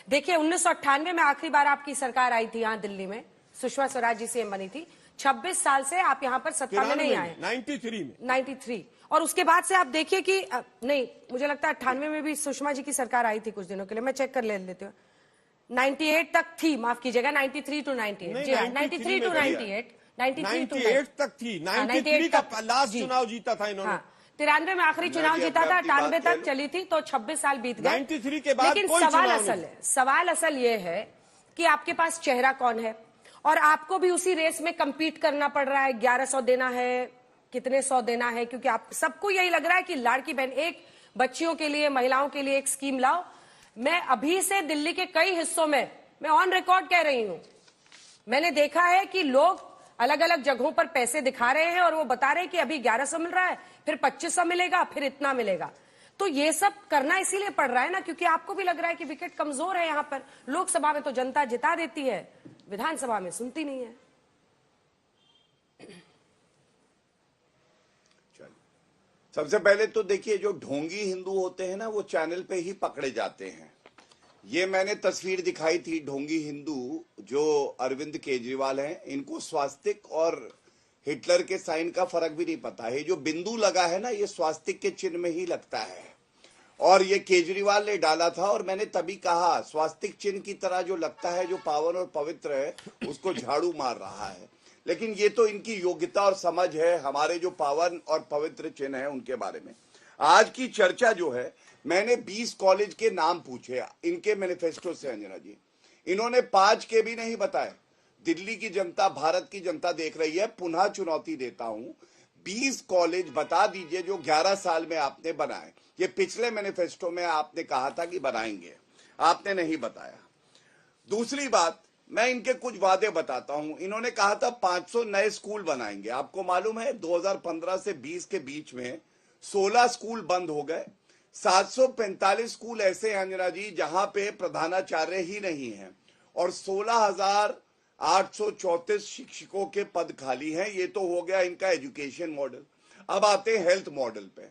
देखिए 1998 में आखिरी बार आपकी सरकार आई थी यहाँ दिल्ली में, सुषमा स्वराज जी सीएम बनी थी। 26 साल से आप यहाँ पर सत्ता में नहीं आए। 93 और उसके बाद से आप देखिए कि नहीं, मुझे लगता है 98 में भी सुषमा जी की सरकार आई थी कुछ दिनों के लिए, मैं चेक कर लेती हूँ। 98 तक थी, माफ कीजिएगा, 93 to 98, जी हाँ, 93 to 98, 98 तक थी। 93 का लास्ट चुनाव जीता था इन्होंने। 93 में आखिरी चुनाव जीता था, 98 तक चली थी, तो 26 साल बीत गए। 93 के बाद लेकिन सवाल असल ये है कि आपके पास चेहरा कौन है, और आपको भी उसी रेस में compete करना पड़ रहा है। 1100 देना है, कितने 100 देना है, क्योंकि आप सबको यही लग रहा है कि लाड़की बहन, एक बच्चियों के लिए, महिलाओं के लिए एक स्कीम लाओ। मैं अभी से दिल्ली के कई हिस्सों में, मैं ऑन रिकॉर्ड कह रही हूं, मैंने देखा है कि लोग अलग अलग जगहों पर पैसे दिखा रहे हैं और वो बता रहे हैं कि अभी 1100 मिल रहा है, फिर 2500 मिलेगा, फिर इतना मिलेगा। तो ये सब करना इसीलिए पड़ रहा है ना, क्योंकि आपको भी लग रहा है कि विकेट कमजोर है यहाँ पर। लोकसभा में तो जनता जिता देती है, विधानसभा में सुनती नहीं है। सबसे पहले तो देखिए, जो ढोंगी हिंदू होते हैं ना, वो चैनल पे ही पकड़े जाते हैं। ये मैंने तस्वीर दिखाई थी, ढोंगी हिंदू जो अरविंद केजरीवाल हैं, इनको स्वास्तिक और हिटलर के साइन का फर्क भी नहीं पता है। जो बिंदु लगा है ना, ये स्वास्तिक के चिन्ह में ही लगता है, और ये केजरीवाल ने डाला था। और मैंने तभी कहा, स्वास्तिक चिन्ह की तरह जो लगता है, जो पावन और पवित्र है, उसको झाड़ू मार रहा है। लेकिन ये तो इनकी योग्यता और समझ है हमारे जो पावन और पवित्र चिन्ह है उनके बारे में। आज की चर्चा जो है, मैंने 20 कॉलेज के नाम पूछे इनके मैनिफेस्टो से, अंजना जी, इन्होंने 5 के भी नहीं बताए। दिल्ली की जनता, भारत की जनता देख रही है, पुनः चुनौती देता हूं, 20 कॉलेज बता दीजिए जो 11 साल में आपने बनाए। ये पिछले मैनिफेस्टो में आपने कहा था कि बनाएंगे, आपने नहीं बताया। दूसरी बात, मैं इनके कुछ वादे बताता हूं। इन्होंने कहा था 500 नए स्कूल बनाएंगे। आपको मालूम है 2015 से 20 के बीच में 16 स्कूल बंद हो गए। 745 स्कूल ऐसे हैं अंजना जी जहां पे प्रधानाचार्य ही नहीं है, और 16,834 शिक्षकों के पद खाली हैं। ये तो हो गया इनका एजुकेशन मॉडल। अब आते हैं हेल्थ मॉडल पे।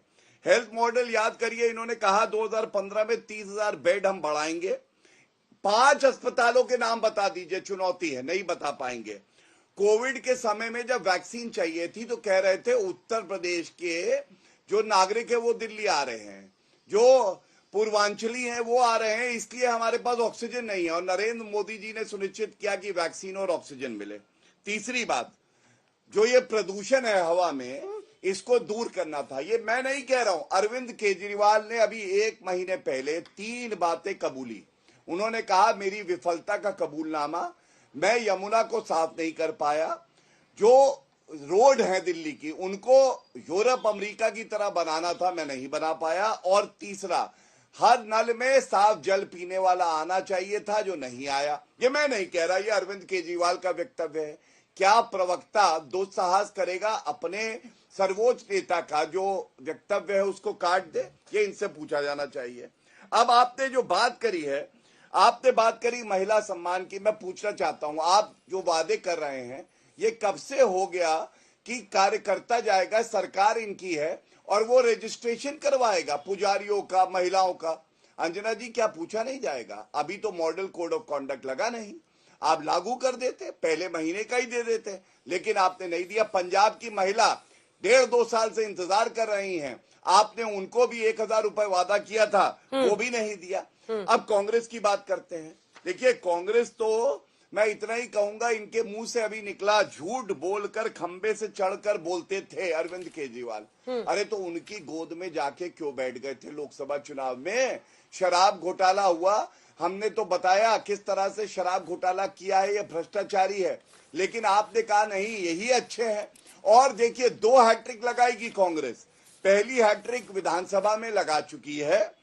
हेल्थ मॉडल याद करिए, इन्होंने कहा 2015 में 30,000 बेड हम बढ़ाएंगे। 5 अस्पतालों के नाम बता दीजिए, चुनौती है, नहीं बता पाएंगे। कोविड के समय में जब वैक्सीन चाहिए थी तो कह रहे थे उत्तर प्रदेश के जो नागरिक है वो दिल्ली आ रहे हैं, जो पूर्वांचली हैं वो आ रहे हैं, इसलिए हमारे पास ऑक्सीजन नहीं है। और नरेंद्र मोदी जी ने सुनिश्चित किया कि वैक्सीन और ऑक्सीजन मिले। तीसरी बात, जो ये प्रदूषण है हवा में, इसको दूर करना था। ये मैं नहीं कह रहा हूं, अरविंद केजरीवाल ने अभी 1 महीने पहले 3 बातें कबूली। उन्होंने कहा, मेरी विफलता का कबूलनामा, मैं यमुना को साफ नहीं कर पाया, जो रोड है दिल्ली की उनको यूरोप अमेरिका की तरह बनाना था, मैं नहीं बना पाया। और तीसरा, हर नल में साफ जल पीने वाला आना चाहिए था, जो नहीं आया। ये मैं नहीं कह रहा, ये अरविंद केजरीवाल का वक्तव्य है। क्या प्रवक्ता दुस्साहस करेगा अपने सर्वोच्च नेता का जो वक्तव्य है उसको काट दे? ये इनसे पूछा जाना चाहिए। अब आपने जो बात करी है, आपने बात करी महिला सम्मान की। मैं पूछना चाहता हूं, आप जो वादे कर रहे हैं, ये कब से हो गया कि कार्यकर्ता जाएगा, सरकार इनकी है, और वो रजिस्ट्रेशन करवाएगा पुजारियों का, महिलाओं का? अंजना जी, क्या पूछा नहीं जाएगा? अभी तो मॉडल कोड ऑफ कॉन्डक्ट लगा नहीं, आप लागू कर देते, पहले महीने का ही दे देते, लेकिन आपने नहीं दिया। पंजाब की महिला 1.5-2 साल से इंतजार कर रही हैं, आपने उनको भी 1,000 रुपए वादा किया था, वो भी नहीं दिया। अब कांग्रेस की बात करते हैं। देखिए, कांग्रेस तो मैं इतना ही कहूंगा, इनके मुंह से अभी निकला, झूठ बोलकर खंबे से चढ़कर बोलते थे अरविंद केजरीवाल। अरे तो उनकी गोद में जाके क्यों बैठ गए थे लोकसभा चुनाव में? शराब घोटाला हुआ, हमने तो बताया किस तरह से शराब घोटाला किया है, ये भ्रष्टाचारी है, लेकिन आपने कहा नहीं, यही अच्छे हैं। और देखिए, 2 हैट्रिक लगाएगी कांग्रेस। पहली हैट्रिक विधानसभा में लगा चुकी है,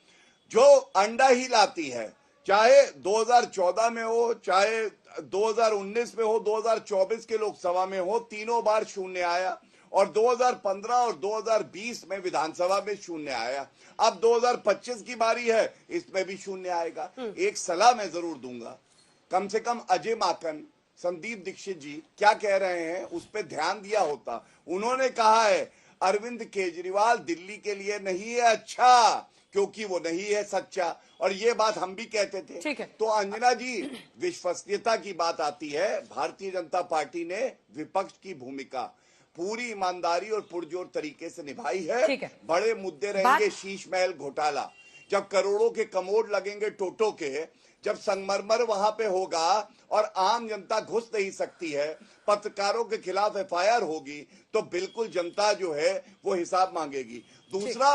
जो अंडा ही लाती है, चाहे 2014 में हो, चाहे 2019 में हो, 2024 के लोकसभा में हो, तीनों बार शून्य आया। और 2015 और 2020 में विधानसभा में शून्य आया। अब 2025 की बारी है, इसमें भी शून्य आएगा। एक सलाह मैं जरूर दूंगा, कम से कम अजय माकन, संदीप दीक्षित जी क्या कह रहे हैं उस पर ध्यान दिया होता। उन्होंने कहा है अरविंद केजरीवाल दिल्ली के लिए नहीं है अच्छा, क्योंकि वो नहीं है सच्चा, और ये बात हम भी कहते थे। ठीक है। तो अंजना जी, विश्वसनीयता की बात आती है, भारतीय जनता पार्टी ने विपक्ष की भूमिका पूरी ईमानदारी और पुरजोर तरीके से निभाई है। ठीक है। बड़े मुद्दे रहेंगे, शीश महल घोटाला, जब करोड़ों के कमोड लगेंगे टोटो के, जब संगमरमर वहां पे होगा और आम जनता घुस नहीं सकती है, पत्रकारों के खिलाफ एफआईआर होगी, तो बिल्कुल जनता जो है वो हिसाब मांगेगी। दूसरा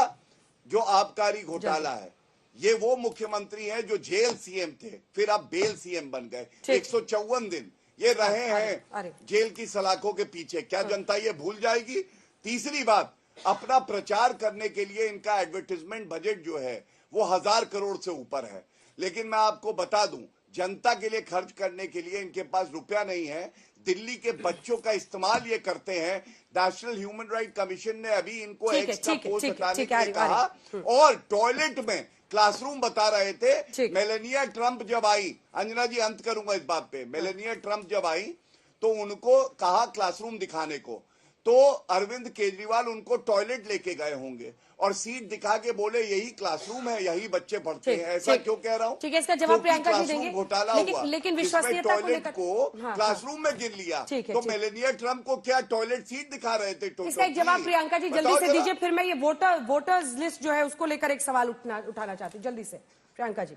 जो आबकारी घोटाला है, ये वो मुख्यमंत्री हैं जो जेल सीएम थे, फिर अब बेल सीएम बन गए। 154 दिन ये रहे हैं जेल की सलाखों के पीछे, क्या जनता ये भूल जाएगी? तीसरी बात, अपना प्रचार करने के लिए इनका एडवर्टाइजमेंट बजट जो है वो 1000 करोड़ से ऊपर है, लेकिन मैं आपको बता दूं, जनता के लिए खर्च करने के लिए इनके पास रुपया नहीं है। दिल्ली के बच्चों का इस्तेमाल ये करते हैं। नेशनल ह्यूमन राइट कमीशन ने अभी इनको एक्स्ट्रा पोस्ट हटाने के लिए कहा, और टॉयलेट में क्लासरूम बता रहे थे। मेलेनिया ट्रंप जब आई, अंजना जी अंत करूंगा इस बात पे, मेलेनिया ट्रंप जब आई तो उनको कहा क्लासरूम दिखाने को, तो अरविंद केजरीवाल उनको टॉयलेट लेके गए होंगे और सीट दिखा के बोले यही क्लासरूम है, यही बच्चे पढ़ते हैं। ऐसा क्यों कह रहा हूँ? ठीक है, इसका जवाब प्रियंका जी देंगे। घोटाला हुआ, लेकिन विश्वसनीयता को लेकर क्लासरूम में गिन लिया, तो मेलेनिया ट्रंप को क्या टॉयलेट सीट दिखा रहे थे? इसका एक जवाब प्रियंका जी जल्दी से दीजिए, फिर मैं ये वोटर्स लिस्ट जो है उसको लेकर एक सवाल उठाना चाहती हूँ, जल्दी से प्रियंका जी।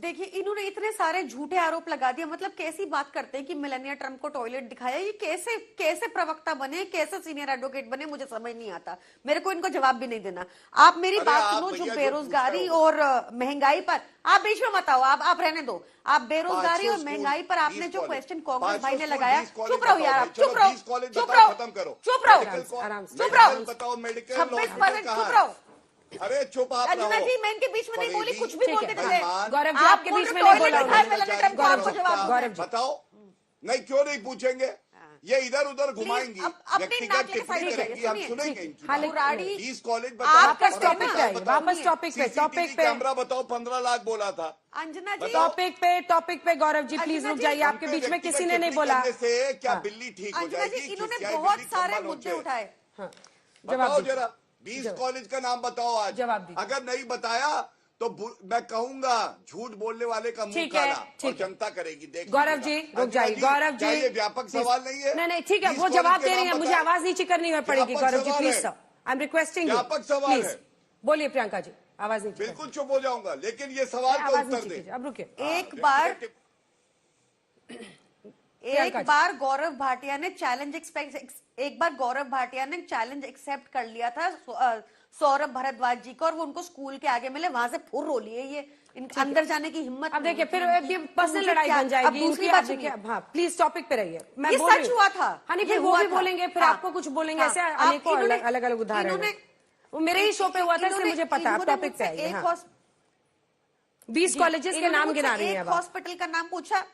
देखिए, इन्होंने इतने सारे झूठे आरोप लगा दिए, मतलब कैसी बात करते हैं कि मेलानिया ट्रंप को टॉयलेट दिखाया। ये कैसे प्रवक्ता बने, कैसे सीनियर एडवोकेट बने, मुझे समझ नहीं आता। मेरे को इनको जवाब भी नहीं देना। आप मेरी बात सुनो, जो बेरोजगारी और महंगाई पर, आप बीच में मत आओ, आप रहने दो। आप बेरोजगारी और महंगाई पर आपने जो क्वेश्चन कांग्रेस भाई ने लगाया, चुप रहो यार, आप चुप रहो, चुप रहो, चुप रहो, चुप रहो, 26% चुप रहो। अरे चुप आप रहो। अंजना जी, मैं इनके बीच में नहीं बोली, कुछ भी बोलते थे। गौरव जी आपके बीच में नहीं बोला। गौरव बताओ, नहीं क्यों नहीं पूछेंगे? ये इधर उधर घुमाएंगी, व्यक्तिगत टिप्पणी करेंगी, हम सुनेंगे इनकी। 20 कॉलेज वापस टॉपिक पे कैमरा बताओ, 15 लाख बोला था। अंजना जी टॉपिक पे गौरव जी प्लीज रुक जाइए, आपके बीच में किसी ने नहीं बोला। से क्या बिल्ली ठीक हो जाएगी? इन्होंने बहुत सारे मुद्दे उठाए। जवाब जरा, 20 कॉलेज का नाम बताओ आज। जवाब दीजिए। अगर नहीं बताया तो मैं कहूंगा झूठ बोलने वाले का मुंह काला, और जनता करेगी। देख गौरव जी रुक जाइए, गौरव जी ये व्यापक सवाल नहीं है। नहीं ठीक है, वो जवाब दे रही है, मुझे आवाज नीचे करनी पड़ेगी। Gaurav ji please sir, I am requesting, व्यापक सवाल है। बोलिए प्रियंका जी, आवाज नीचे। बिल्कुल चुप हो जाऊंगा, लेकिन ये सवाल का उत्तर दे। अब रुकिए, एक बार गौरव भाटिया ने चैलेंज एक्सेप्ट कर लिया था सौरभ भारद्वाज जी को, और वो उनको स्कूल के आगे मिले, वहां से फुर रो लिए। ये अंदर जाने की हिम्मत। अब देखिए, फिर पर्सनल लड़ाई बन जाएगी। दूसरी बात देखिए, हाँ प्लीज टॉपिक पे रहिए। मैं ये सच हुआ था। हाँ नहीं, फिर वो भी बोलेंगे, फिर आपको कुछ बोलेंगे, ऐसे अनेकों अलग अलग उदाहरण है। वो मेरे ही शो पे हुआ था, इसलिए मुझे पता है। टॉपिक पे आइए। 20 कॉलेजेस के नाम गिना रही है। हॉस्पिटल का नाम पूछा,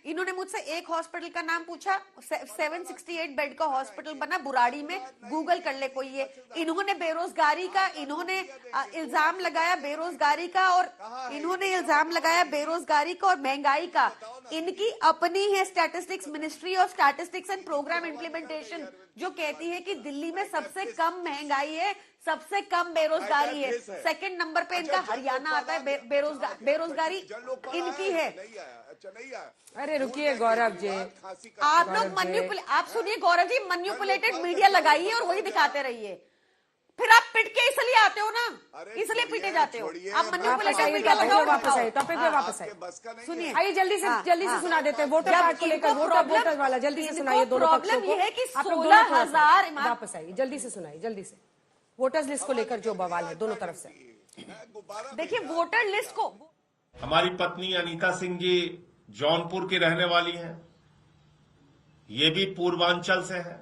इन्होंने मुझसे एक हॉस्पिटल का नाम पूछा, 768 बेड का हॉस्पिटल बना बुराड़ी में, गूगल कर ले कोई ये। इन्होंने बेरोजगारी का इल्जाम लगाया, बेरोजगारी का, और इन्होंने इल्जाम लगाया बेरोजगारी का और महंगाई का। इनकी अपनी है statistics ministry of statistics and programme implementation, जो कहती है कि दिल्ली में सबसे कम महंगाई है, सबसे कम बेरोजगारी है। सेकंड नंबर पे इनका हरियाणा आता है। बेरोजगारी इनकी है। अरे रुकिए गौरव जी, आप लोग आप सुनिए गौरव जी, मैनिपुलेटेड मीडिया लगाइए और वही दिखाते रहिए। फिर आप पिट के इसलिए आते हो ना, इसलिए पीटे जाते हो आप। मैनिपुलेटेड मीडिया लगाओ। वापस आइए, टॉपिक पे वापस आइए। सुनिए, आइए जल्दी से सुना देते हैं। वोटर कार्ड को लेकर, वोटर वाला जल्दी से सुनाइए। दोनों प्रॉब्लम ये है कि 16,000 वापस आइए, जल्दी से सुनाइए, जल्दी से। वोटर्स लिस्ट को लेकर जो बवाल है दोनों तरफ से। देखिए, वोटर लिस्ट को, हमारी पत्नी अनीता सिंह जी जौनपुर की रहने वाली हैं, ये भी पूर्वांचल से है।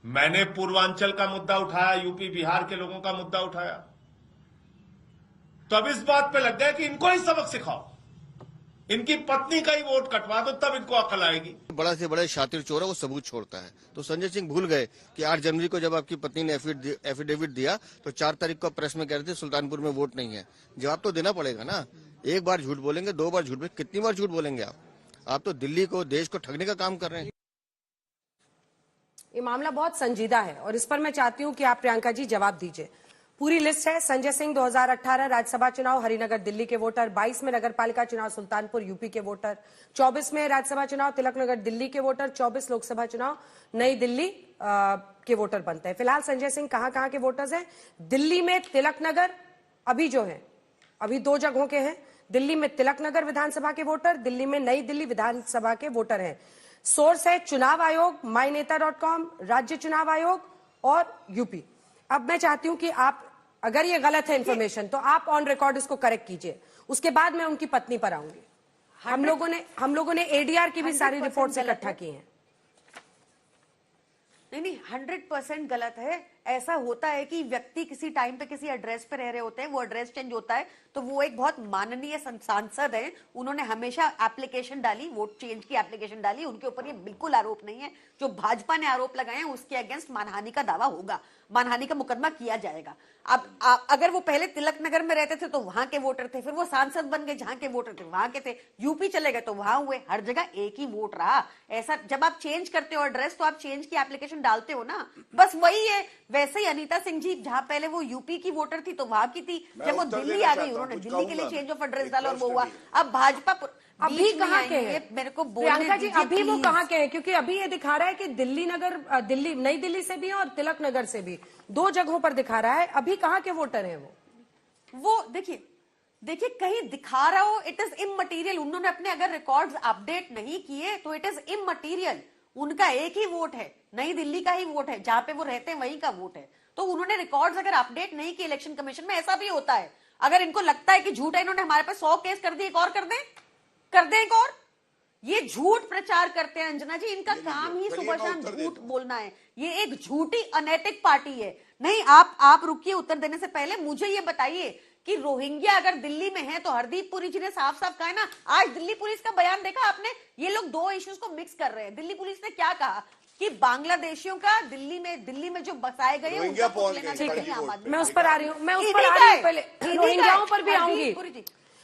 मैंने पूर्वांचल का मुद्दा उठाया, यूपी बिहार के लोगों का मुद्दा उठाया, तो अब इस बात पे लग गया कि इनको ही सबक सिखाओ, इनकी पत्नी का ही वोट कटवा दो, तब इनको अकल आएगी। बड़ा से बड़ा शातिर चोर है, वो सबूत छोड़ता है। तो संजय सिंह भूल गए कि 8 जनवरी को जब आपकी पत्नी ने एफिडेविट दिया तो 4 तारीख को प्रेस में कह रहे थे सुल्तानपुर में वोट नहीं है। जवाब तो देना पड़ेगा ना। एक बार झूठ बोलेंगे, 2 बार झूठ, कितनी बार झूठ बोलेंगे आप तो दिल्ली को, देश को ठगने का काम कर रहे हैं। ये मामला बहुत संजीदा है और इस पर मैं चाहती हूं कि आप प्रियंका जी जवाब दीजिए। पूरी लिस्ट है। संजय सिंह 2018 राज्यसभा चुनाव हरिनगर दिल्ली के वोटर, 22 में नगरपालिका चुनाव सुल्तानपुर यूपी के वोटर, 24 में राज्यसभा चुनाव तिलकनगर दिल्ली के वोटर, 24 लोकसभा चुनाव नई दिल्ली के वोटर बनते हैं। फिलहाल संजय सिंह कहां के वोटर्स हैं? दिल्ली में तिलकनगर अभी जो है, अभी 2 जगहों के हैं। दिल्ली में तिलकनगर विधानसभा के वोटर, दिल्ली में नई दिल्ली विधानसभा के वोटर हैं। सोर्स है चुनाव आयोग, myneता.com, राज्य चुनाव आयोग और यूपी। अब मैं चाहती हूं कि आप, अगर ये गलत है इंफॉर्मेशन, तो आप ऑन रिकॉर्ड इसको करेक्ट कीजिए, उसके बाद मैं उनकी पत्नी पर आऊंगी। हम लोगों ने एडीआर की भी सारी रिपोर्ट्स इकट्ठा की हैं। नहीं 100% गलत है। ऐसा होता है कि व्यक्ति किसी टाइम पे किसी एड्रेस पे रह रहे होते हैं, वो एड्रेस चेंज होता है, तो वो एक बहुत माननीय सांसद है, उन्होंने हमेशा एप्लीकेशन डाली, वोट चेंज की एप्लीकेशन डाली, उनके ऊपर ये बिल्कुल आरोप नहीं है। जो भाजपा ने आरोप लगाए हैं उसके अगेंस्ट मानहानि का दावा होगा, मानहानि का मुकदमा किया जाएगा। अब अगर वो पहले तिलकनगर में रहते थे तो वहां के वोटर थे, फिर वो सांसद बन गए, जहां के वोटर थे वहां के थे, यूपी चले गए तो वहां हुए, हर जगह एक ही वोट रहा। ऐसा जब आप चेंज करते हो एड्रेस तो आप चेंज की एप्लीकेशन डालते हो ना, बस वही है। वैसे ही अनीता सिंह जी, जहां पहले वो यूपी की वोटर थी तो वहां की थी, जब वो दिल्ली आ गई उन्होंने दिल्ली के लिए चेंज ऑफ एड्रेस डाला और वो हुआ। अब भाजपा अभी कहाँ के हैं? मेरे को प्रियंका जी, दीजिए, अभी वो please। कहाँ के हैं? क्योंकि अभी ये दिखा रहा है कि दिल्ली नई दिल्ली से भी और तिलकनगर से भी 2 जगहों पर दिखा रहा है। अभी कहाँ के वोटर हैं वो देखिए कहीं दिखा रहा हो, इट इज इममटीरियल। उन्होंने अपने अगर रिकॉर्ड्स अपडेट नहीं किए तो इट इज इममटीरियल। उनका एक ही वोट है, नई दिल्ली का ही वोट है, जहां पे वो रहते हैं वहीं का वोट है। तो उन्होंने रिकॉर्ड्स अगर अपडेट नहीं किए, इलेक्शन कमीशन में ऐसा भी होता है, अगर इनको लगता है कि झूठ है, इन्होंने हमारे पास 100 केस कर दिए, एक और कर दें एक और। ये झूठ प्रचार करते हैं अंजना जी, इनका काम ही सुबह शाम झूठ बोलना है। ये एक झूठी अनैतिक पार्टी है। नहीं, आप रुकिए, उत्तर देने से पहले मुझे ये बताइए कि रोहिंग्या अगर दिल्ली में है तो हरदीप पुरी जी ने साफ साफ कहा है ना। आज दिल्ली पुलिस का बयान देखा आपने? ये लोग 2 इश्यूज को मिक्स कर रहे हैं। दिल्ली पुलिस ने क्या कहा कि बांग्लादेशियों का दिल्ली में जो बसाए गए हैं उनका कुछ लेना देना नहीं आम आदमी। मैं उस पर आ रही हूँ, पहले रोहिंग्याओं पर भी आऊंगी।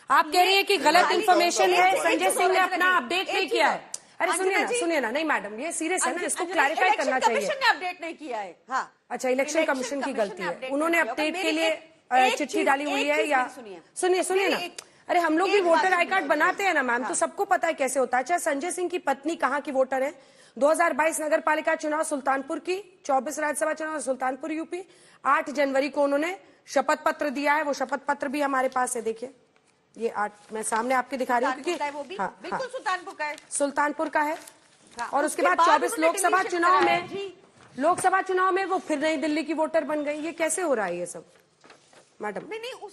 आप कह रही है कि गलत इंफॉर्मेशन है, संजय सिंह ने अपना अपडेट नहीं किया है। अरे सुनिए ना, नहीं मैडम, ये सीरियस है ना, इसको क्लैरिफाई करना चाहिए। कमीशन ने अपडेट नहीं किया है। हाँ, अच्छा, इलेक्शन कमीशन की गलती है, उन्होंने अपडेट के लिए चिट्ठी डाली हुई है या? सुनिए ना, अरे हम लोग भी वोटर आई कार्ड बनाते हैं ना मैम, तो सबको पता है कैसे होता है। अच्छा, संजय सिंह की पत्नी कहाँ की वोटर है? 2022 नगर पालिका चुनाव सुल्तानपुर की, 24 राज्यसभा चुनाव सुल्तानपुर यूपी। 8 जनवरी को उन्होंने शपथ पत्र दिया है, वो शपथ पत्र भी हमारे पास है, देखिए ये 8 मैं सामने आपके दिखा रही हूँ, क्योंकि वो भी बिल्कुल सुल्तानपुर का है। और उसके बाद 24 लोकसभा चुनाव में वो फिर नई दिल्ली की वोटर बन गई। ये कैसे हो रहा है ये सब मैडम? नहीं,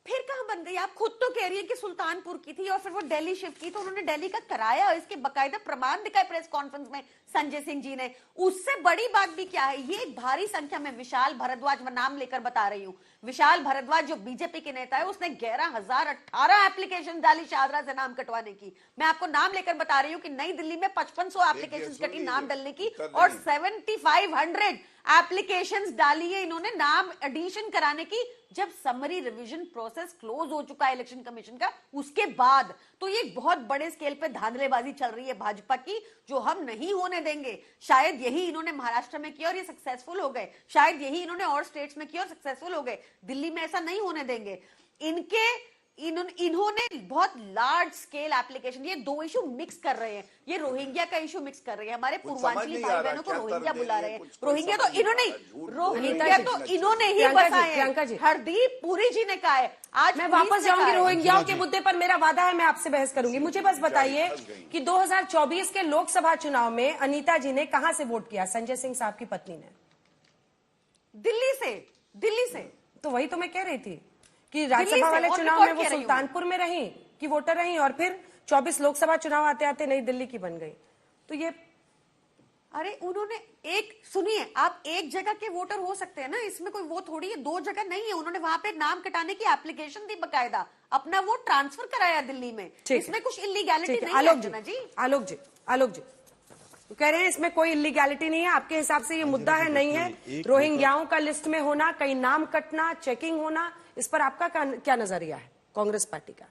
फिर कहां बन गई? आप खुद तो कह रही है कि सुल्तानपुर की थी और फिर वो दिल्ली शिफ्ट की, तो उन्होंने दिल्ली का कराया, इसके बकायदा प्रमाण दिखाए प्रेस कॉन्फ्रेंस में संजय सिंह जी ने। उससे बड़ी बात भी क्या है, ये एक भारी संख्या में विशाल भारद्वाज, मैं नाम लेकर बता रही हूँ, विशाल भारद्वाज जो बीजेपी के नेता है, उसने 11,018 एप्लीकेशन डाली शाहदरा से नाम कटवाने की। मैं आपको नाम लेकर बता रही हूँ कि नई दिल्ली में 5500 एप्लीकेशन कटी नाम डालने की, और 7500 एप्लीकेशंस डाली है इन्होंने नाम एडिशन कराने की, जब समरी रिवीजन प्रोसेस क्लोज हो चुका है इलेक्शन कमीशन का, उसके बाद। तो ये बहुत बड़े स्केल पे धांधलेबाजी चल रही है भाजपा की, जो हम नहीं होने देंगे। शायद यही इन्होंने महाराष्ट्र में किया और ये सक्सेसफुल हो गए, शायद यही इन्होंने और स्टेट्स में किया और सक्सेसफुल हो गए। दिल्ली में ऐसा नहीं होने देंगे। इन्होंने बहुत लार्ज स्केल एप्लीकेशन, ये 2 इशू मिक्स कर रहे हैं। ये रोहिंग्या का इशू मिक्स कर रहे हैं, हमारे पूर्वांचली भाई बहनों को रोहिंग्या बुला रहे हैं। रोहिंग्या तो इन्होंने ही बसाए हैं। हरदीप पुरी जी ने कहा है। आज मैं वापस जाऊंगी रोहिंग्याओं के मुद्दे पर, मेरा वादा है मैं आपसे बहस करूंगी। मुझे बस बताइए कि 2024 के लोकसभा चुनाव में अनीता जी ने कहां से वोट किया? संजय सिंह साहब की पत्नी ने दिल्ली से। तो वही तो मैं कह रही थी कि राज्यसभा वाले चुनाव में वो सुल्तानपुर में रही कि वोटर रही, और फिर 24 लोकसभा चुनाव आते आते नई दिल्ली की बन गई। तो ये, अरे उन्होंने सुनिए, आप एक जगह के वोटर हो सकते हैं ना, इसमें कोई वो थोड़ी है, 2 जगह नहीं है। उन्होंने वहां पे नाम कटाने की एप्लीकेशन दी, बकायदा अपना वोट ट्रांसफर कराया दिल्ली में। इसमें कुछ इलीगैलिटी नहीं है। आलोक जी कह रहे हैं इसमें कोई इलीगैलिटी नहीं है। आपके हिसाब से ये मुद्दा है, नहीं है? रोहिंग्याओं का लिस्ट में होना, कहीं नाम कटना, चेकिंग होना, इस पर आपका क्या नजरिया है कांग्रेस पार्टी का?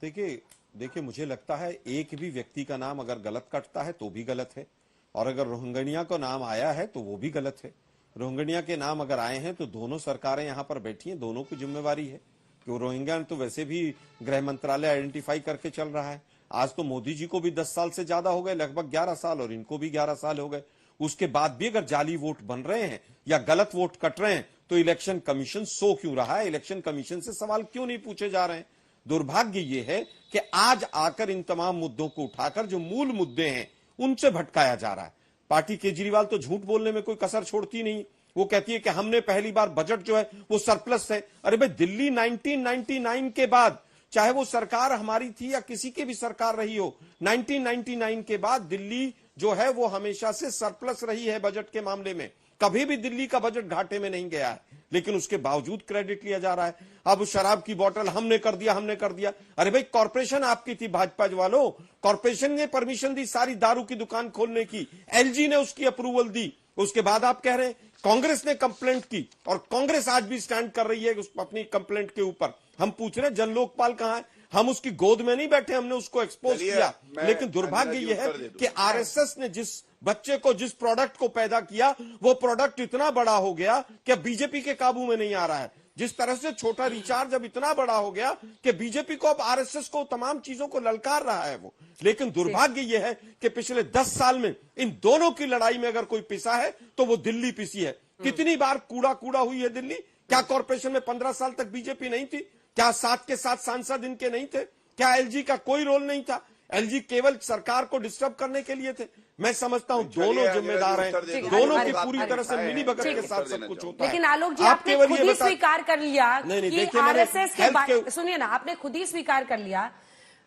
देखिए मुझे लगता है एक भी व्यक्ति का नाम अगर गलत कटता है तो भी गलत है, और अगर रोहिंग्या का नाम आया है तो वो भी गलत है। रोहिंग्या के नाम अगर आए हैं तो दोनों सरकारें यहां पर बैठी हैं, दोनों की जिम्मेवारी है कि रोहिंग्या तो वैसे भी गृह मंत्रालय आइडेंटिफाई करके चल रहा है। आज तो मोदी जी को भी 10 साल से ज्यादा हो गए, लगभग 11 साल, और इनको भी 11 साल हो गए। उसके बाद भी अगर जाली वोट बन रहे हैं या गलत वोट कट रहे हैं तो इलेक्शन कमीशन सो क्यों रहा है? इलेक्शन कमीशन से सवाल क्यों नहीं पूछे जा रहे हैं? दुर्भाग्य ये है कि आज आकर इन तमाम मुद्दों को उठाकर जो मूल मुद्दे हैं उनसे भटकाया जा रहा है। पार्टी केजरीवाल तो झूठ बोलने में कोई कसर छोड़ती नहीं। वो कहती है कि हमने पहली बार बजट जो है वो सरप्लस है। अरे भाई, दिल्ली 1999 के बाद, चाहे वो सरकार हमारी थी या किसी की भी सरकार रही हो, 1999 के बाद दिल्ली जो है वो हमेशा से सरप्लस रही है बजट के मामले में। कभी भी दिल्ली का बजट घाटे में नहीं गया है, लेकिन उसके बावजूद क्रेडिट लिया जा रहा है। अब शराब की बोतल हमने कर दिया, हमने कर दिया। अरे भाई, कॉर्पोरेशन आपकी थी भाजपा वालों, कॉर्पोरेशन ने परमिशन दी सारी दारू की दुकान खोलने की, एलजी ने उसकी अप्रूवल दी। उसके बाद आप कह रहे हैं कांग्रेस ने कंप्लेंट की, और कांग्रेस आज भी स्टैंड कर रही है अपनी कंप्लेंट के ऊपर। हम पूछ रहे हैं जन लोकपाल कहां है? हम उसकी गोद में नहीं बैठे, हमने उसको एक्सपोज किया। लेकिन दुर्भाग्य यह है कि आरएसएस ने जिस बच्चे को, जिस प्रोडक्ट को पैदा किया, वो प्रोडक्ट इतना बड़ा हो गया कि अब बीजेपी के काबू में नहीं आ रहा है। जिस तरह से छोटा रिचार्ज अब इतना बड़ा हो गया कि बीजेपी को, अब आरएसएस को तमाम चीजों को ललकार रहा है वो। लेकिन दुर्भाग्य यह है कि पिछले 10 साल में इन दोनों की लड़ाई में अगर कोई पिसा है तो वो दिल्ली पिसी है। कितनी बार कूड़ा हुई है दिल्ली? क्या कॉर्पोरेशन में 15 साल तक बीजेपी नहीं थी? क्या 7 के 7 सांसद इनके नहीं थे? क्या एलजी का कोई रोल नहीं था? एलजी केवल सरकार को डिस्टर्ब करने के लिए थे। मैं समझता हूं दोनों जिम्मेदार हैं, दोनों की पूरी तरह से मिली भगत के साथ सब कुछ होता है। लेकिन आलोक जी, आपने खुद ही स्वीकार कर लिया कि आरएसएस के, सुनिए ना, आपने खुद ही स्वीकार कर लिया।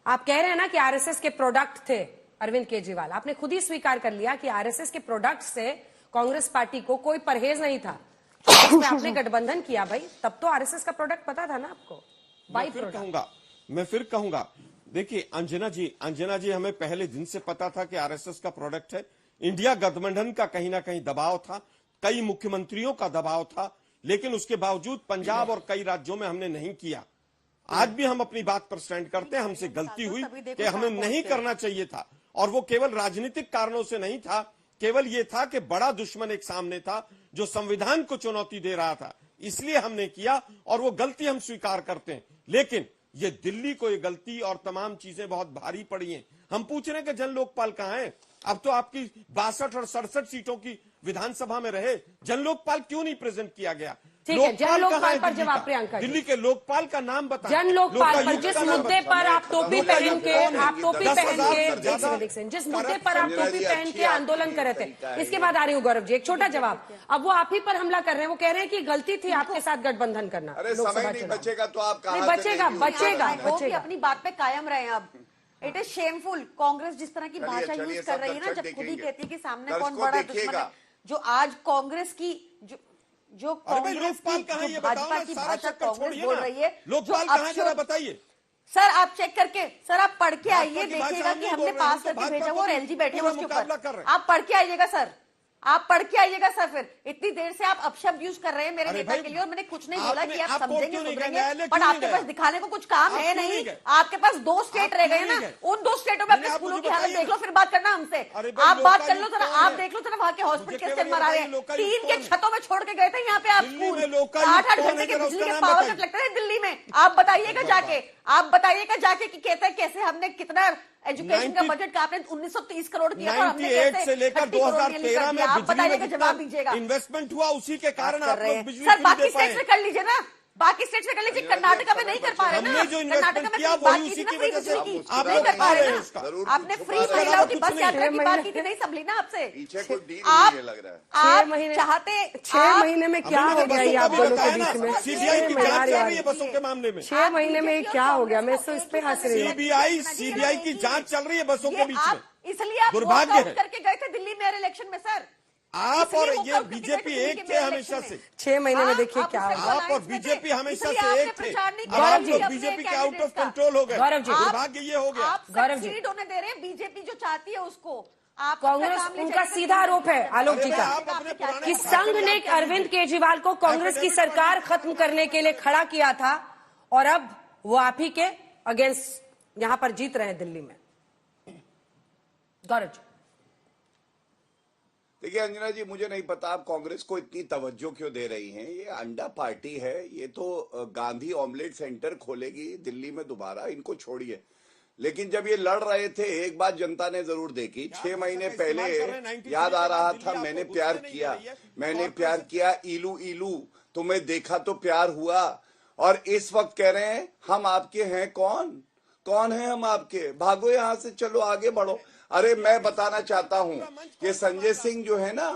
आप कह रहे हैं ना कि आरएसएस के प्रोडक्ट थे अरविंद केजरीवाल, आपने खुद ही स्वीकार कर लिया कि आरएसएस के प्रोडक्ट से कांग्रेस पार्टी को कोई परहेज नहीं था। इसमें आपने गठबंधन किया भाई, तब तो आरएसएस का प्रोडक्ट पता था ना आपको। मैं फिर कहूंगा, देखिए अंजना जी, हमें पहले दिन से पता था कि आरएसएस का प्रोडक्ट है। इंडिया गठबंधन का कहीं ना कहीं दबाव था, कई मुख्यमंत्रियों का दबाव था, लेकिन उसके बावजूद पंजाब और कई राज्यों में हमने नहीं किया। आज भी हम अपनी बात पर स्टैंड करते हैं। हमसे गलती हुई कि हमें नहीं करना चाहिए था, और वो केवल राजनीतिक कारणों से नहीं था, केवल ये था कि बड़ा दुश्मन एक सामने था जो संविधान को चुनौती दे रहा था, इसलिए हमने किया, और वो गलती हम स्वीकार करते हैं। लेकिन ये दिल्ली को ये गलती और तमाम चीजें बहुत भारी पड़ी हैं। हम पूछ रहे हैं कि जन लोकपाल कहां है? अब तो आपकी 62 और 67 सीटों की विधानसभा में रहे, जन लोकपाल क्यों नहीं प्रेजेंट किया गया? ठीक है, जन लोकपाल पर जवाब प्रियंका। दिल्ली के लोकपाल का नाम बताएं। जन लोकपाल पर जिस मुद्दे पर आप टोपी पहन के, जिस मुद्दे पर आप टोपी पहन के आंदोलन कर रहे थे, इसके बाद आ रही हूँ गौरव जी, एक छोटा जवाब। अब वो आप ही पर हमला कर रहे हैं, वो कह रहे हैं कि गलती थी आपके साथ गठबंधन करना। अरे समय नहीं बचेगा तो आप कहां बचेगा। अपनी बात पे कायम रहे। अब इट इज शेमफुल, कांग्रेस जिस तरह की भाषा यूज कर रही है ना, जब खुद ही कहती है कि सामने कौन बड़ा दुश्मन है, जो आज कांग्रेस की जो कांग्रेस की भाजपा की भाषा कांग्रेस बोल रही है, लोकपाल कहां जरा बताइए। सर आप चेक करके, सर आप पढ़ के आइए, देखिएगा कि हमने पास करके भेजा वो और एलजी बैठे हैं उसके ऊपर। आप पढ़ के आइएगा सर, आप पढ़ के आइएगा सर। फिर इतनी देर से आप अपशब्द यूज कर रहे हैं मेरे नेता के लिए, और मैंने कुछ नहीं बोला कि आप समझेंगे सुधरेंगे, बट आपके पास दिखाने को कुछ काम है नहीं। आपके पास 2 स्टेट रह गए ना, उन 2 स्टेटों में अपने स्कूलों की हालत देख लो, फिर बात करना हमसे। आप बात कर लो जरा, आप देख लो जरा वहां के हॉस्पिटल कैसे मरा रहे हैं। 3 के छतों में छोड़ के गए थे यहाँ पे आप स्कूल, 8-8 घंटे के बिजली के पावर कट लगते थे दिल्ली में। आप बताइएगा जाके कि कहते हैं कैसे हमने कितना एजुकेशन का बजट का आपने 1930 करोड़ किया था, हमने कैसे से लेकर 2013 में आप बताइएगा, जवाब दीजिएगा। इन्वेस्टमेंट हुआ, उसी के कारण आप लोग बिजली सर बाकी स्टेट में कर लीजिए ना, बाकी स्टेट से कर लीजिए। कर्नाटका में नहीं कर पा रहे ना, कर्नाटका में बात की थी ना फ्री बिजली की, आप नहीं कर पा रहे ना। आपने फ्री महिलाओं की बस यात्रा की बात की थी, नहीं संभली ना आपसे। आप चाहते 6 महीने में क्या हो गया ये आप दोनों के बीच में? सीबीआई की जांच चल रही है बसों के मामले में। 6 महीने में क्या हो गया? मैं तो इस पे हंस रही हूँ। सीबीआई की जांच चल रही है बसों के बीच में, इसलिए आप वॉकआउट करके गए थे दिल्ली मेयर इलेक्शन में सर। आप और ये बीजेपी एक थे हमेशा से। 6 महीने में देखिए क्या होगा। आप और बीजेपी हमेशा से एक थे, आप लोग बीजेपी के आउट ऑफ कंट्रोल हो गए। गौरव जी, दुर्भाग्य ये हो गया। गौरव जी होने दे रहे हैं, बीजेपी जो चाहती है उसको। आप कांग्रेस, उनका सीधा आरोप है आलोक जी का कि संघ ने अरविंद केजरीवाल को कांग्रेस की सरकार खत्म करने के लिए खड़ा किया था, और अब वो आप ही के अगेंस्ट यहां पर जीत रहे हैं दिल्ली में। गौरव जी, देखिए अंजना जी, मुझे नहीं पता आप कांग्रेस को इतनी तवज्जो क्यों दे रही हैं। ये अंडा पार्टी है, ये तो गांधी ऑमलेट सेंटर खोलेगी दिल्ली में दोबारा, इनको छोड़िए। लेकिन जब ये लड़ रहे थे, एक बात जनता ने जरूर देखी, 6 महीने पहले याद आ रहा था, मैंने प्यार किया इलू इलू, तुम्हें देखा तो प्यार हुआ। और इस वक्त कह रहे हैं हम आपके हैं। कौन है हम आपके? भागो यहां से, चलो आगे बढ़ो। अरे मैं बताना चाहता हूं कि संजय सिंह जो है ना,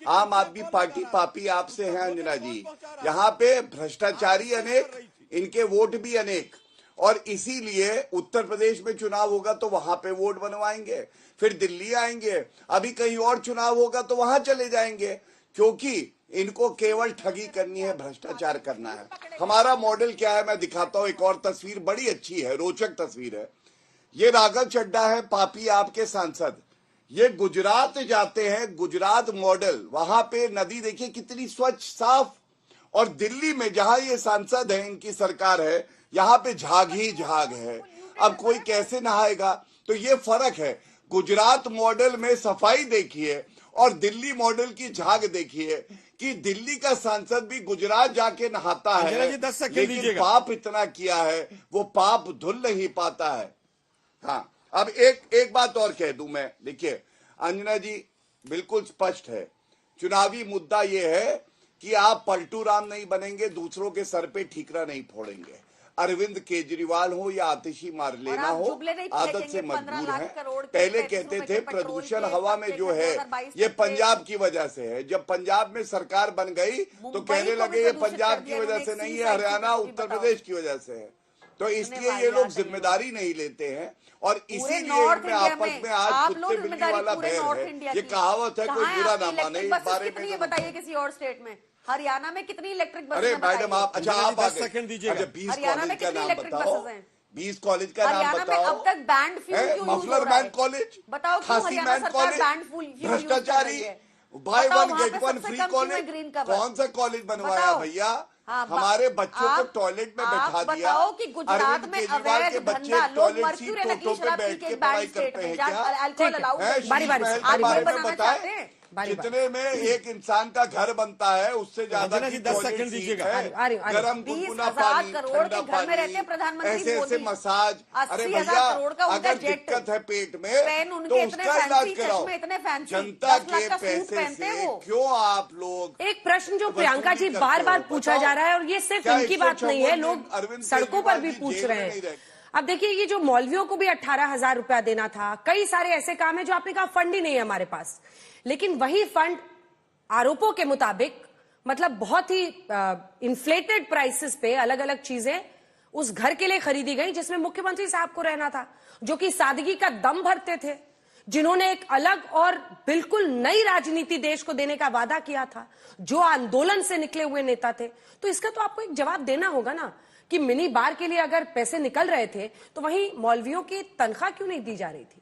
आम आदमी पार्टी पापी आपसे है अंजना जी। यहाँ पे भ्रष्टाचारी अनेक, इनके वोट भी अनेक, और इसीलिए उत्तर प्रदेश में चुनाव होगा तो वहां पे वोट बनवाएंगे, फिर दिल्ली आएंगे, अभी कहीं और चुनाव होगा तो वहां चले जाएंगे, क्योंकि इनको केवल ठगी करनी है, भ्रष्टाचार करना है। हमारा मॉडल क्या है मैं दिखाता हूं। एक और तस्वीर बड़ी अच्छी है, रोचक तस्वीर है। ये राघव चड्ढा है, पापी आपके सांसद। ये गुजरात जाते हैं, गुजरात मॉडल, वहां पे नदी देखिए कितनी स्वच्छ साफ, और दिल्ली में जहां ये सांसद है, इनकी सरकार है, यहाँ पे झाग ही झाग है। अब कोई कैसे नहाएगा? तो ये फर्क है। गुजरात मॉडल में सफाई देखिए और दिल्ली मॉडल की झाग देखिए कि दिल्ली का सांसद भी गुजरात जाके नहाता है, जी 10 सेकंड लेकिन दीजिएगा। पाप इतना किया है, वो पाप धुल नहीं पाता है। हाँ, अब एक बात और कह दूं मैं। देखिए अंजना जी, बिल्कुल स्पष्ट है, चुनावी मुद्दा ये है कि आप पलटू राम नहीं बनेंगे, दूसरों के सर पे ठीकरा नहीं फोड़ेंगे। अरविंद केजरीवाल हो या आतिशी मार्लेना हो, आदत से मजबूर है। पहले कहते थे प्रदूषण हवा में जो है ये पंजाब की वजह से है, जब पंजाब में सरकार बन गई तो कहने लगे ये पंजाब की वजह से नहीं है, हरियाणा उत्तर प्रदेश की वजह से है। तो इसलिए ये लोग जिम्मेदारी नहीं लेते हैं, और इसीलिए इनमें आपस में आज कुत्ते बिल्ली वाला बैर है। ये कहावत है, कोई बुरा ना माने। इस बारे में बताइए किसी और स्टेट में, हरियाणा में कितनी इलेक्ट्रिक बसें? अरे मैडम आप, अच्छा आप 10 सेकंड दीजिएगा। अच्छा 20 हरियाणा में कॉलेज का कितनी नाम इलेक्ट्रिक बताओ, बसेस हैं? 20 कॉलेज का नाम हरियाणा में बताओ। अब तक बैंड फ्यूल क्यों यूज हो मफलर रहा है? मैन कॉलेज, बताओ क्यों खासी हरियाणा मैन सरकार कॉलेज, बैंड फ्यूल यूज कर रही भ्रष्टाचारी, है? बाय बताओ वन वहाँ गेट पे वन सबसे फ्री कम क्यों है कॉलेज? Green cover? कौन सा कॉलेज बनवाया बताओ। भैया? हाँ, हमारे बच्चों को आप- टॉयलेट में आप बैठा दिया। बताओ कि गुजरात अरविंद में केजरीवाल अवैध के बच्चे धंधा, लोग टॉयलेट मर्क्यूरी सीट नकली टोटो पे शराब पी बैठ के के बैंड पढ़ाई स्टेट करते में हैं जहाँ क्या? अल्कोहल अलाउड है, नहीं बारी बारी शीश से, महल के बारे में बनाना बताएं। चाहते हैं। बारी जितने में एक इंसान का घर बनता है, उससे ज्यादा अंजना की जी 10 टॉयलेट सेकंड सीट दीजिएगा। है। आ रही- गरम 20,000 गुनगुना पानी, करोड़ ठंडा के घर में रहते हैं पानी, प्रधानमंत्री ऐसे मोदी। मसाज। अरे 80,000 भैया करोड़ का उनका अगर जेट, दिक्कत है पेट पेन में उनके तो इतने उसका फैंसी, इलाज कराओ। चश्मे इतने फैंसी, जनता 10 लाख के का सूट पैसे पहनते से वो। क्यों आप लोग एक प्रश्न जो वसूली प्रियंका जी करते बार बार हो? पूछा बताओ। जा रहा है, और ये सिर्फ क्या इनकी बात नहीं है, 154 लोग दिन अरविंद सड़कों पर भी केजरीवाल जी पूछ जेल रहे में नहीं हैं। रहते? अब देखिए, ये जो मौलवियों को भी 18,000 रुपया देना था, कई सारे ऐसे काम है जो आपने कहा फंड ही नहीं है हमारे पास, लेकिन वही फंड आरोपों के मुताबिक, मतलब बहुत ही इन्फ्लेटेड प्राइसेस पे अलग अलग चीजें उस घर के लिए खरीदी गई जिसमें मुख्यमंत्री साहब को रहना था, जो कि सादगी का दम भरते थे, जिन्होंने एक अलग और बिल्कुल नई राजनीति देश को देने का वादा किया था, जो आंदोलन से निकले हुए नेता थे। तो इसका तो आपको एक जवाब देना होगा ना, कि मिनी बार के लिए अगर पैसे निकल रहे थे तो वहीं मौलवियों की तनख्वाह क्यों नहीं दी जा रही थी?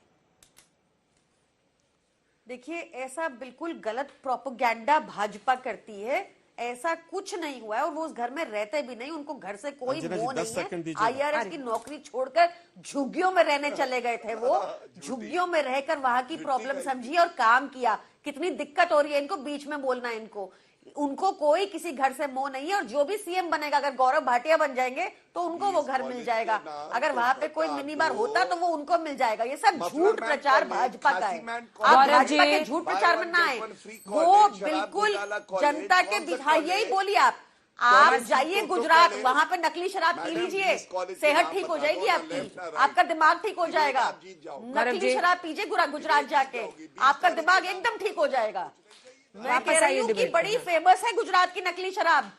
देखिए, ऐसा बिल्कुल गलत प्रोपेगेंडा भाजपा करती है। ऐसा कुछ नहीं हुआ है, और वो उस घर में रहते भी नहीं, उनको घर से कोई अंजना जी, मोह 10 सेकंड नहीं है। दीजिएगा। आईआरएस की नौकरी छोड़कर झुग्गियों में रहने चले गए थे वो। झुग्गियों में रहकर वहां की प्रॉब्लम समझी और काम किया। कितनी दिक्कत हो रही है इनको, बीच में बोलना है इनको। उनको कोई किसी घर से मोह नहीं है, और जो भी सीएम बनेगा, अगर गौरव भाटिया बन जाएंगे तो उनको वो घर मिल जाएगा। अगर वहां पे कोई मिनी बार होता तो वो उनको मिल जाएगा। ये सब झूठ प्रचार भाजपा का है। आप भाजपा के झूठ प्रचार में ना आए, वो बिल्कुल जनता के बिठा, यही बोलिए आप जाइए गुजरात, वहां पे नकली शराब पी लीजिए, सेहत ठीक हो जाएगी आपकी, आपका दिमाग ठीक हो जाएगा। नकली शराब पीजिए गुजरात जाके, आपका दिमाग एकदम ठीक हो जाएगा। मैं कह रही हूँ कि बड़ी फेमस है गुजरात की नकली शराब।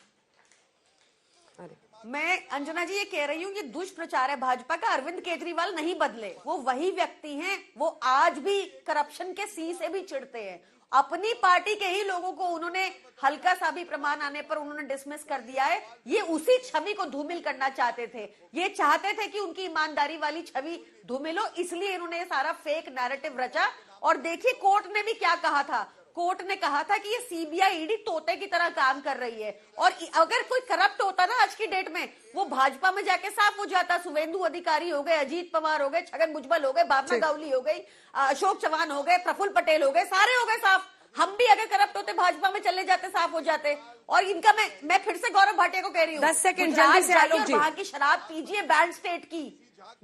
मैं अंजना जी ये कह रही हूँ, ये दुष्प्रचार है भाजपा का। अरविंद केजरीवाल नहीं बदले, वो वही व्यक्ति हैं। वो आज भी करप्शन के सी से भी चिढ़ते हैं। अपनी पार्टी के ही लोगों को उन्होंने हल्का सा भी प्रमाण आने पर उन्होंने डिसमिस कर दिया है। ये उसी छवि को धूमिल करना चाहते थे। ये चाहते थे कि उनकी ईमानदारी वाली छवि धूमिल हो, इसलिए इन्होंने ये सारा फेक नैरेटिव रचा। और देखिए, कोर्ट ने भी क्या कहा था। कोर्ट ने कहा था कि ये सीबीआई ईडी तोते की तरह काम कर रही है, और अगर कोई करप्ट होता ना आज की डेट में, वो भाजपा में जाके साफ हो जाता। शुभेंदु अधिकारी हो गए, अजीत पवार हो गए, छगन भुजबल हो गए, भावना गावली हो गई, अशोक चौहान हो गए, प्रफुल्ल पटेल हो गए, सारे हो गए साफ। हम भी अगर करप्ट होते भाजपा में चले जाते, साफ हो जाते। और इनका मैं फिर से गौरव भाटिया को कह रही हूँ, 10 सेकंड गुजरात जल्दी से जाइए आलोक और जी। वहां की शराब पीजिए, बैंड स्टेट की।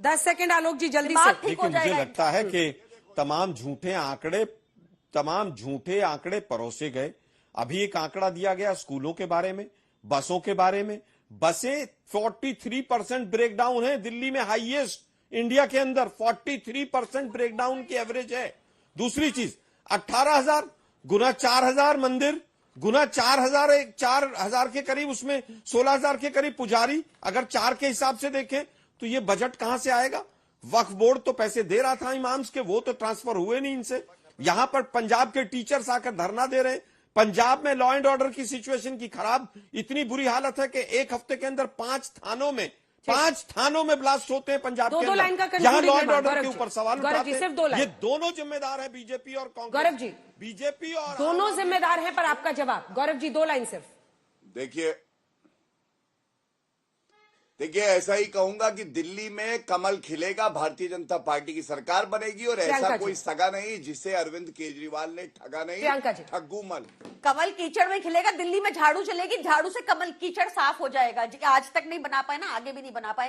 10 सेकंड आलोक जी जल्दी दिमाग से। ठीक हो देखिए मुझे जाएगा। लगता है कि तमाम झूठे आंकड़े परोसे गए। अभी एक आंकड़ा दिया गया स्कूलों के बारे में, बसों के बारे में। बसें 43% ब्रेकडाउन है, दिल्ली में हाईएस्ट इंडिया के अंदर 43% ब्रेकडाउन की एवरेज है। दूसरी चीज 18,000 गुना 4,000 मंदिर गुना 4,000 के करीब, उसमें 16,000 के करीब पुजारी। अगर 4 के हिसाब से देखें तो ये बजट कहां से आएगा? वक्फ बोर्ड तो पैसे दे रहा था इमाम्स के, वो तो ट्रांसफर हुए नहीं इनसे। यहां पर पंजाब के टीचर्स आकर धरना दे रहे हैं। पंजाब में लॉ एंड ऑर्डर की सिचुएशन की खराब इतनी बुरी हालत है कि एक हफ्ते के अंदर 5 थानों में ब्लास्ट होते हैं पंजाब के दो लाइन का अंदर। यहाँ लॉ एंड ऑर्डर गौरव के जी। ऊपर सवाल गौरव उठाते जी, सिर्फ 2 हैं। लाइन। ये दोनों जिम्मेदार है, बीजेपी और कांग्रेस। गौरव जी, बीजेपी और दोनों जिम्मेदार हैं, पर आपका जवाब। गौरव जी 2 लाइन सिर्फ। देखिए ऐसा ही कहूंगा कि दिल्ली में कमल खिलेगा, भारतीय जनता पार्टी की सरकार बनेगी। और प्रियंका ऐसा जी। कोई सगा नहीं जिसे अरविंद केजरीवाल ने ठगा नहीं, प्रियंका जी। ठग्गू मन। कमल कीचड़ में खिलेगा, दिल्ली में झाड़ू चलेगी, झाड़ू से कमल कीचड़ साफ हो जाएगा। आज तक नहीं बना पाए ना, आगे भी नहीं बना पाए।